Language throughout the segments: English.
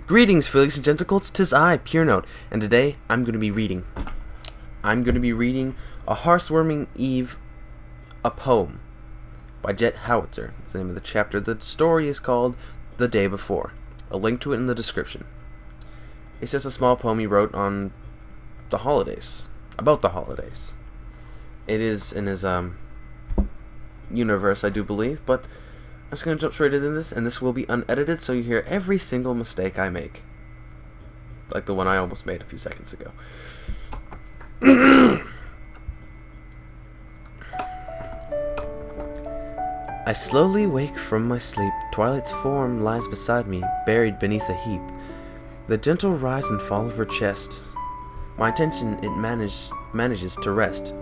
Greetings, Felix and Genticles, 'tis I, Pure Note, and today I'm going to be reading. A Hearthwarming Eve, a Poem, by Jet Howitzer. That's the name of the chapter. The story is called The Day Before. I'll link to it in the description. It's just a small poem he wrote on the holidays, about the holidays. It is in his, universe, I do believe, but I'm just going to jump straight into this, and this will be unedited, so you hear every single mistake I make. Like the one I almost made a few seconds ago. I slowly wake from my sleep. Twilight's form lies beside me, buried beneath a heap. The gentle rise and fall of her chest. My attention it manages to rest.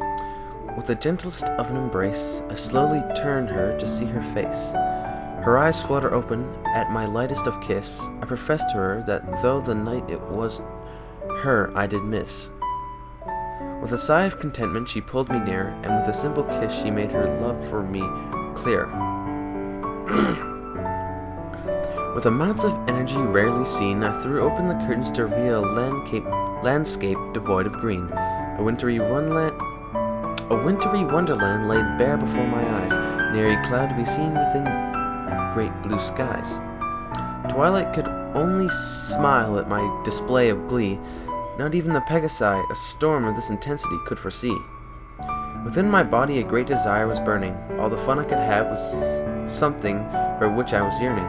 With the gentlest of an embrace, I slowly turn her to see her face. Her eyes flutter open at my lightest of kiss. I profess to her that though the night it was her I did miss. With a sigh of contentment she pulled me near, and with a simple kiss she made her love for me clear. With amounts of energy rarely seen, I threw open the curtains to reveal a landscape devoid of green. A wintry wonderland laid bare before my eyes, nary cloud to be seen within great blue skies. Twilight could only smile at my display of glee. Not even the Pegasi, a storm of this intensity, could foresee. Within my body a great desire was burning. All the fun I could have was something for which I was yearning.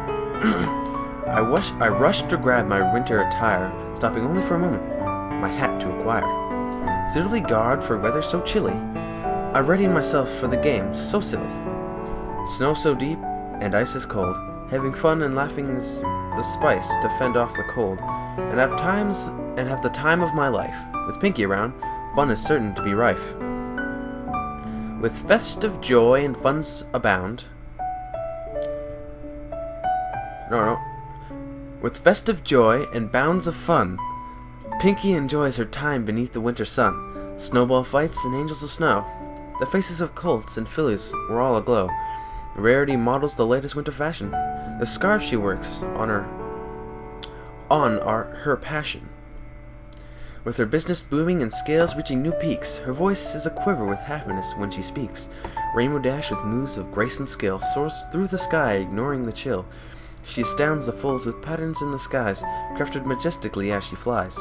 I rushed to grab my winter attire, stopping only for a moment, my hat to acquire. Suitably garbed for weather so chilly, I readied myself for the game so silly. Snow so deep and ice as cold, having fun and laughing is the spice to fend off the cold, and have the time of my life. With Pinky around, fun is certain to be rife. With festive joy and funds abound. With festive joy and bounds of fun, Pinky enjoys her time beneath the winter sun. Snowball fights and angels of snow. The faces of colts and fillies were all aglow. Rarity models the latest winter fashion. The scarves she works are her passion. With her business booming and scales reaching new peaks, her voice is a quiver with happiness when she speaks. Rainbow Dash with moves of grace and skill soars through the sky, ignoring the chill. She astounds the fools with patterns in the skies, crafted majestically as she flies.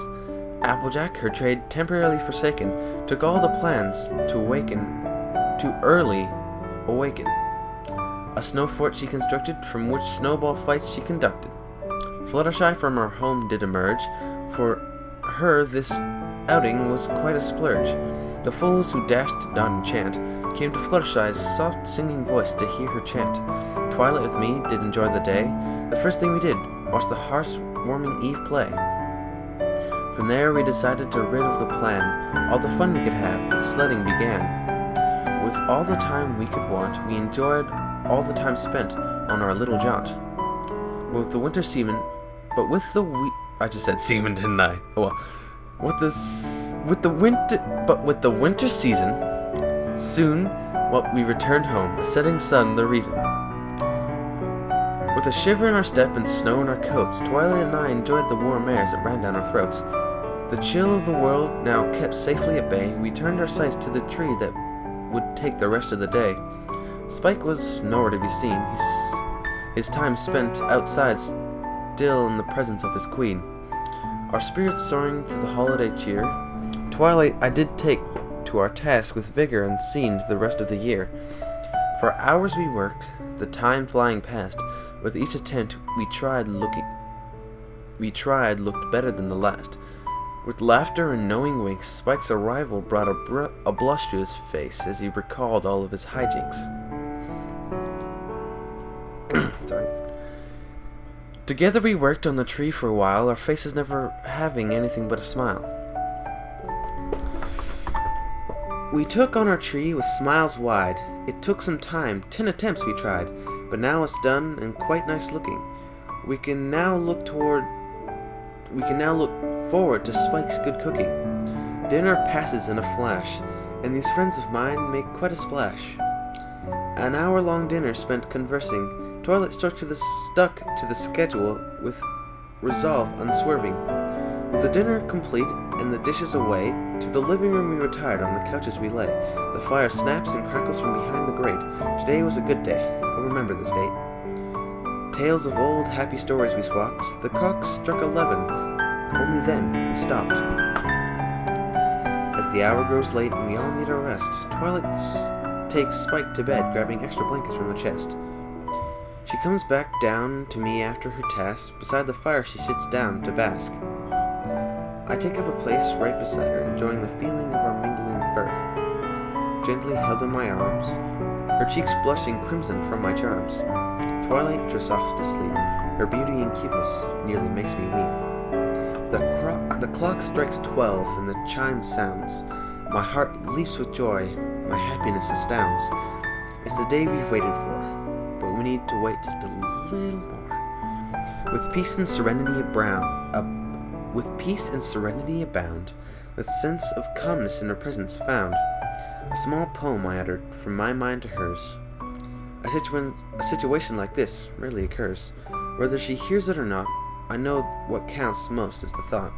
Applejack, her trade temporarily forsaken, took all the plans to early awaken. A snow fort she constructed, from which snowball fights she conducted. Fluttershy from her home did emerge. For her this outing was quite a splurge. The fools who dashed did not enchant came to Fluttershy's soft singing voice to hear her chant. Twilight with me did enjoy the day. The first thing we did was the Hearthwarming Eve play. From there we decided to rid of the plan. All the fun we could have, sledding began. With all the time we could want, we enjoyed all the time spent on our little jaunt. With the winter season, I just said season, didn't I? Oh well. With the winter season, soon we returned home, a setting sun the reason. With a shiver in our step and snow in our coats, Twilight and I enjoyed the warm airs that ran down our throats. The chill of the world now kept safely at bay, we turned our sights to the tree that would take the rest of the day. Spike was nowhere to be seen. His time spent outside, still in the presence of his queen. Our spirits soaring through the holiday cheer, Twilight I did take to our task with vigor unseen to the rest of the year. For hours we worked, the time flying past. With each attempt looked better than the last. With laughter and knowing winks, Spike's arrival brought a blush to his face as he recalled all of his hijinks. Sorry. Together we worked on the tree for a while, our faces never having anything but a smile. We took on our tree with smiles wide. It took some time, 10 attempts we tried, but now it's done and quite nice looking. We can now look forward to Spike's good cooking. Dinner passes in a flash, and these friends of mine make quite a splash. An hour-long dinner spent conversing. Twilight stuck to the schedule with resolve unswerving. With the dinner complete and the dishes away, to the living room we retired. On the couches we lay. The fire snaps and crackles from behind the grate. Today was a good day. I'll remember this date. Tales of old happy stories we swapped. The clock struck 11. Only then we stopped. As the hour grows late and we all need our rest, Twilight takes Spike to bed, grabbing extra blankets from the chest. She comes back down to me after her task. Beside the fire she sits down to bask. I take up a place right beside her, enjoying the feeling of our mingling fur. Gently held in my arms, her cheeks blushing crimson from my charms. Twilight drifts off to sleep. Her beauty and cuteness nearly makes me weep. The clock strikes 12 and the chime sounds. My heart leaps with joy, my happiness astounds. It's the day we've waited for, but we need to wait just a little more. With peace and serenity abound, with sense of calmness in her presence found. A small poem I uttered from my mind to hers. A situation like this rarely occurs. Whether she hears it or not, I know what counts most is the thought.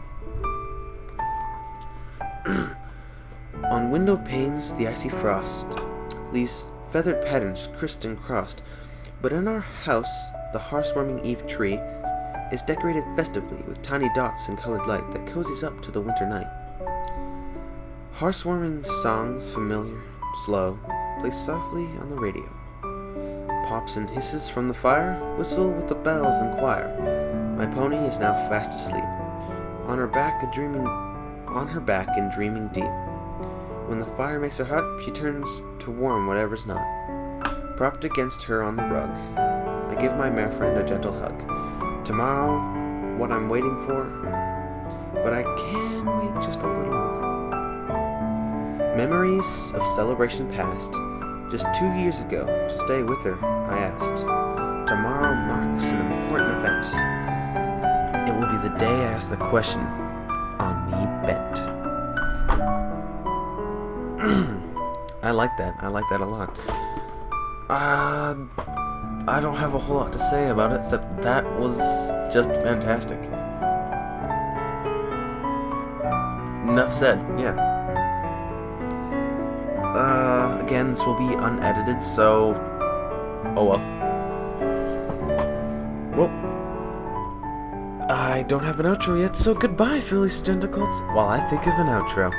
On window panes the icy frost leaves feathered patterns crisped and crossed, but in our house the hearth-warming Eve tree is decorated festively with tiny dots and colored light that cozies up to the winter night. Hearth-warming songs, familiar, slow, play softly on the radio. Pops and hisses from the fire whistle with the bells and choir. My pony is now fast asleep, on her back and dreaming deep. When the fire makes her hot, she turns to warm whatever's not. Propped against her on the rug, I give my mare friend a gentle hug. Tomorrow, what I'm waiting for, but I can wait just a little more. Memories of celebration past. Just 2 years ago, to stay with her, I asked. Tomorrow marks an important event. It will be the day I ask the question on me bent. I like that a lot. I don't have a whole lot to say about it, except that was just fantastic. Enough said, yeah. Again, this will be unedited, so... oh well. Well, I don't have an outro yet, so goodbye, Phillies and Tentacles, while I think of an outro.